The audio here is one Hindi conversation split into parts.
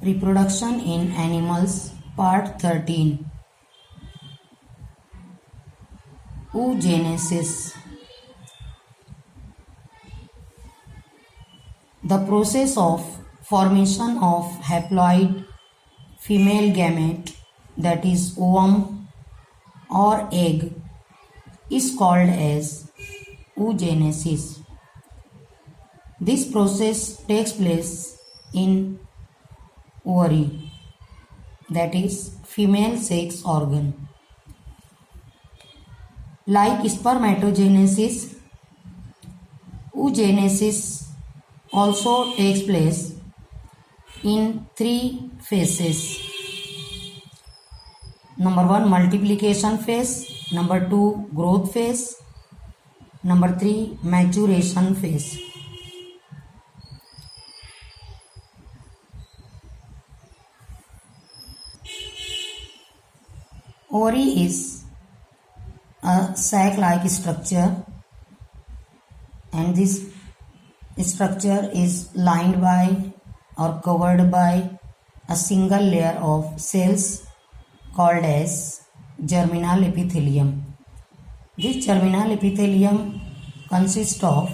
Reproduction in Animals, Part 13. Oogenesis. The process of formation of haploid female gamete, that is ovum or egg, is called as oogenesis. This process takes place in ovary, that is female sex organ. Like spermatogenesis, oogenesis also takes place in three phases. Number 1, multiplication phase. Number 2, growth phase. Number 3, maturation phase. Ovary is a sac-like structure, and this structure is lined by or covered by a single layer of cells called as germinal epithelium. This germinal epithelium consists of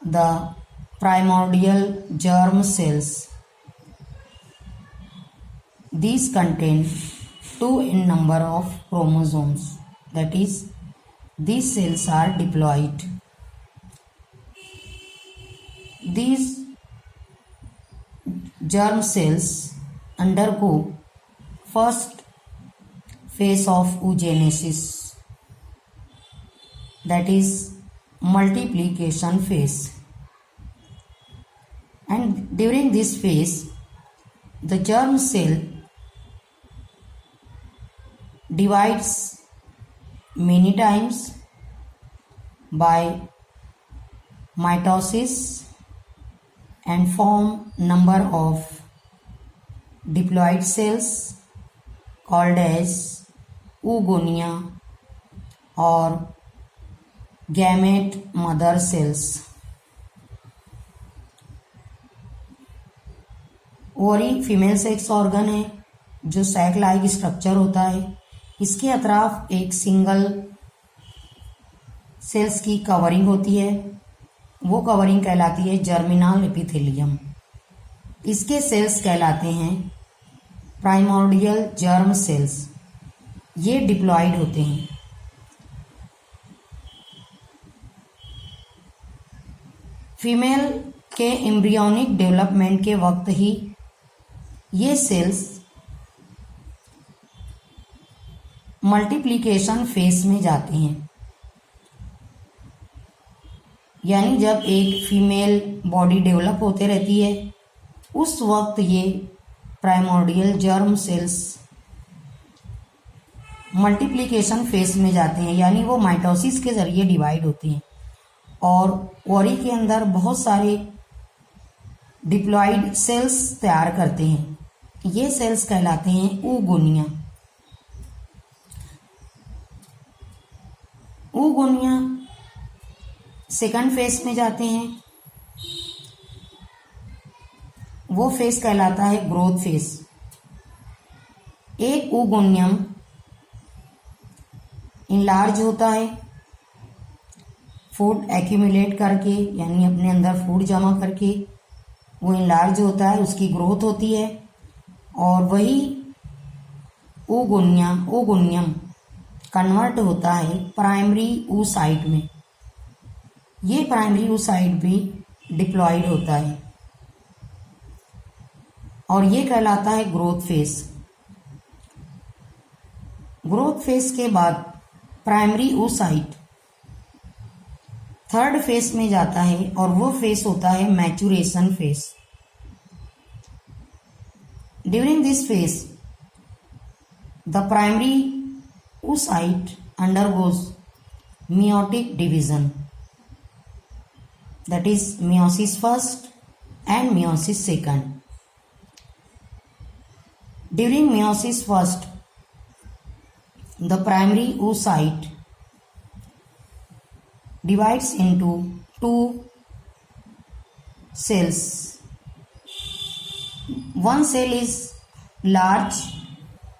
the primordial germ cells. These contain 2 in number of chromosomes, that is, these cells are diploid. These germ cells undergo first phase of oogenesis, that is multiplication phase, and during this phase the germ cell divides many times by mitosis and form number of diploid cells called as oogonia or gamete mother cells. Ovary female sex organ है जो सैक लाइक स्ट्रक्चर होता है. इसके अतराफ एक सिंगल सेल्स की कवरिंग होती है. वो कवरिंग कहलाती है जर्मिनल एपिथेलियम. इसके सेल्स कहलाते हैं प्राइमोर्डियल जर्म सेल्स. ये डिप्लॉइड होते हैं. फीमेल के एम्ब्रियोनिक डेवलपमेंट के वक्त ही ये सेल्स मल्टीप्लिकेशन फेज में जाती हैं. यानी जब एक फीमेल बॉडी डेवलप होते रहती है उस वक्त ये primordial germ cells multiplication phase में जाते हैं, यानी वो माइटोसिस के जरिए डिवाइड होती हैं और ओवरी के अंदर बहुत सारे डिप्लॉइड सेल्स तैयार करते हैं. ये सेल्स कहलाते हैं oogonia. oogonia सेकंड फेज में जाते हैं. वो फेज कहलाता है ग्रोथ फेज. एक oogoनियम इनलार्ज होता है फूड एक्यूमुलेट करके, यानी अपने अंदर फूड जमा करके वो इनलार्ज होता है, उसकी ग्रोथ होती है. और वही oogoनियम कन्वर्ट होता है प्राइमरी oocyte में. ये प्राइमरी oocyte भी डिप्लॉइड होता है और ये कहलाता है ग्रोथ फेज. ग्रोथ फेज के बाद प्राइमरी oocyte थर्ड फेज में जाता है और वो फेज होता है maturation phase. During this phase the primary oocyte undergoes meiotic division, that is meiosis first and meiosis second. During meiosis first the primary oocyte divides into two cells One cell is large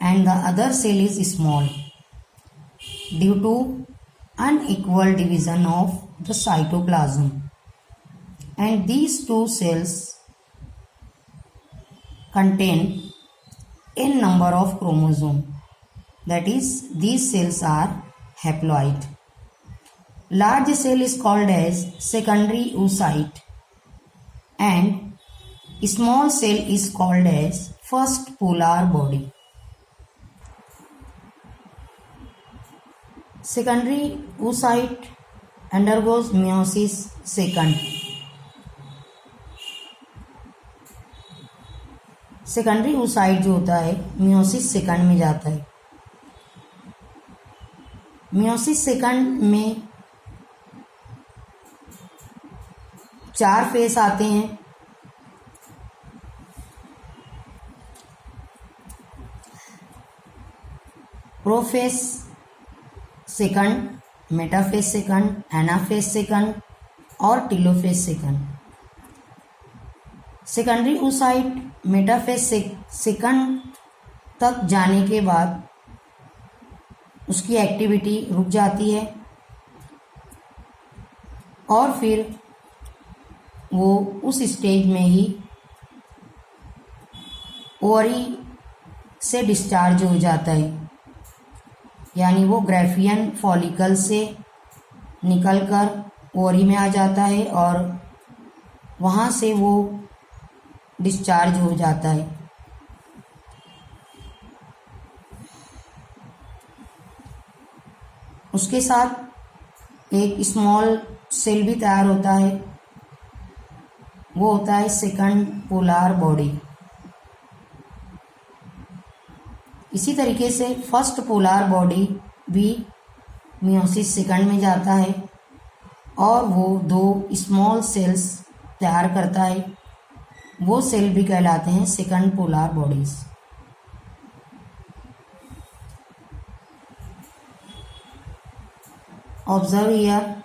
and the other cell is small due to unequal division of the cytoplasm, and these two cells contain n number of chromosomes, that is, these cells are haploid. Large cell is called as secondary oocyte and small cell is called as first polar body. Secondary oocyte undergoes meiosis second. Secondary oocyte जो होता है meiosis सेकंड में जाता है. meiosis सेकंड में 4 फेस आते हैं. Prophase second, metaphase second, anaphase second और telophase second. Secondary oocyte metaphase second तक जाने के बाद उसकी एक्टिविटी रुक जाती है और फिर वो उस स्टेज में ही ओवरी से डिस्चार्ज हो जाता है, यानी वो ग्राफियन फॉलिकल से निकलकर ओवरी में आ जाता है और वहाँ से वो डिस्चार्ज हो जाता है. उसके साथ एक स्मॉल सेल भी तैयार होता है, वो होता है सेकंड पोलर बॉडी. इसी तरीके से फर्स्ट पोलर बॉडी भी meiosis सेकंड में जाता है और वो 2 स्मॉल सेल्स तैयार करता है. वो सेल भी कहलाते हैं second polar bodies. Observe here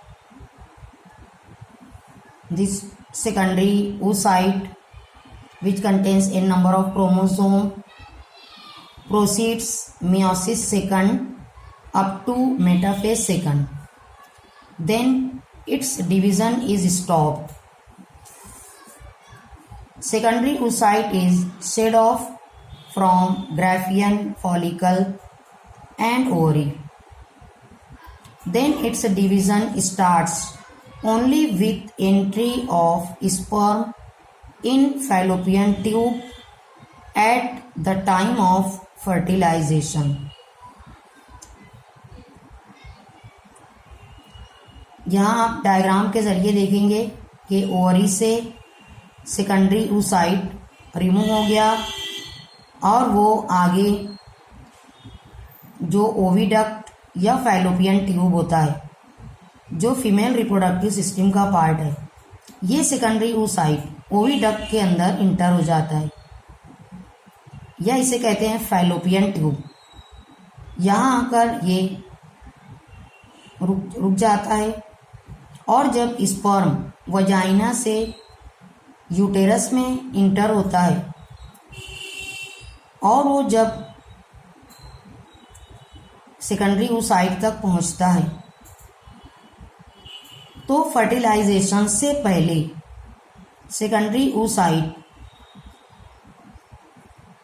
this secondary oocyte which contains n number of chromosome proceeds meiosis second up to metaphase second. Then its division is stopped. Secondary oocyte is shed off from Graafian follicle and ovary. Then its division starts only with entry of sperm in fallopian tube at the time of fertilization. यहाँ आप डायग्राम के जरिए देखेंगे कि ओवरी से सेकेंडरी oocyte रिमूव हो गया और वो आगे जो ओविडक्ट या फैलोपियन ट्यूब होता है जो फीमेल रिप्रोडक्टिव सिस्टम का पार्ट है, ये सेकेंडरी oocyte ओविडक्ट के अंदर इंटर हो जाता है या इसे कहते हैं फैलोपियन ट्यूब. यहाँ आकर ये रुक जाता है और जब स्पर्म वजाइना से यूटेरस में इंटर होता है और वो जब सेकेंडरी oocyte तक पहुंचता है तो फर्टिलाइजेशन से पहले सेकेंडरी oocyte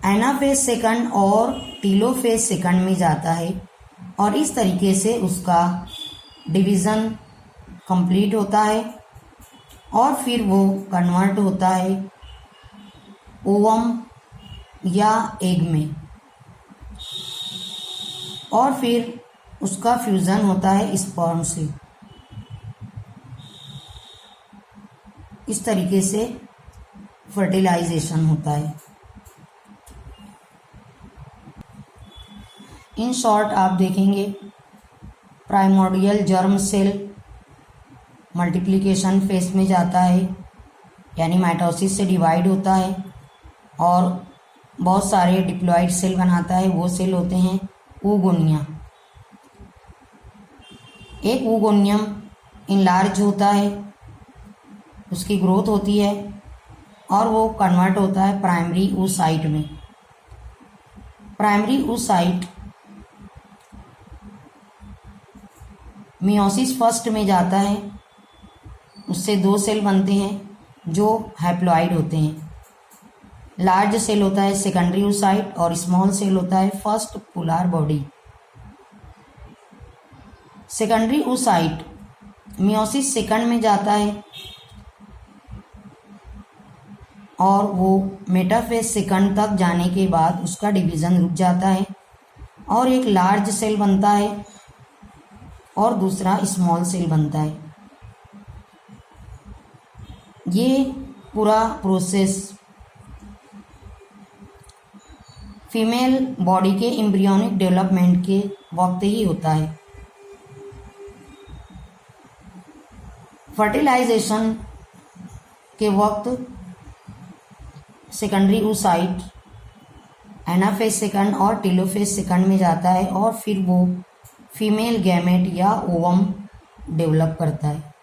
एनाफेज सेकंड और टेलोफेज सेकंड में जाता है और इस तरीके से उसका डिवीज़न कंप्लीट होता है और फिर वो कन्वर्ट होता है ओवम या एग में और फिर उसका फ्यूज़न होता है स्पर्म से. इस तरीके से फर्टिलाइजेशन होता है. इन शॉर्ट आप देखेंगे primordial germ cell multiplication phase में जाता है, यानी माइटोसिस से डिवाइड होता है और बहुत सारे डिप्लॉइड सेल बनाता है. वो सेल होते हैं oogonia. एक oogoनियम इनलार्ज होता है, उसकी ग्रोथ होती है और वो कन्वर्ट होता है प्राइमरी oocyte में। प्राइमरी oocyte मियोसिस फर्स्ट में जाता है, उससे 2 सेल बनते हैं जो हैप्लॉइड होते हैं। लार्ज सेल होता है सेकेंडरी oocyte और स्मॉल सेल होता है first polar body. Secondary oocyte meiosis second में जाता है और वो मेटाफेज सेकंड तक जाने के बाद उसका डिवीज़न रुक जाता है और एक लार्ज सेल बनता है और दूसरा स्मॉल सेल बनता है। ये पूरा प्रोसेस फीमेल बॉडी के एम्ब्रियोनिक डेवलपमेंट के वक्त ही होता है। फर्टिलाइजेशन के वक्त सेकेंडरी oocyte एनाफेज सेकंड और टेलोफेज सेकंड में जाता है और फिर वो फीमेल गैमेट या ओवम डेवलप करता है।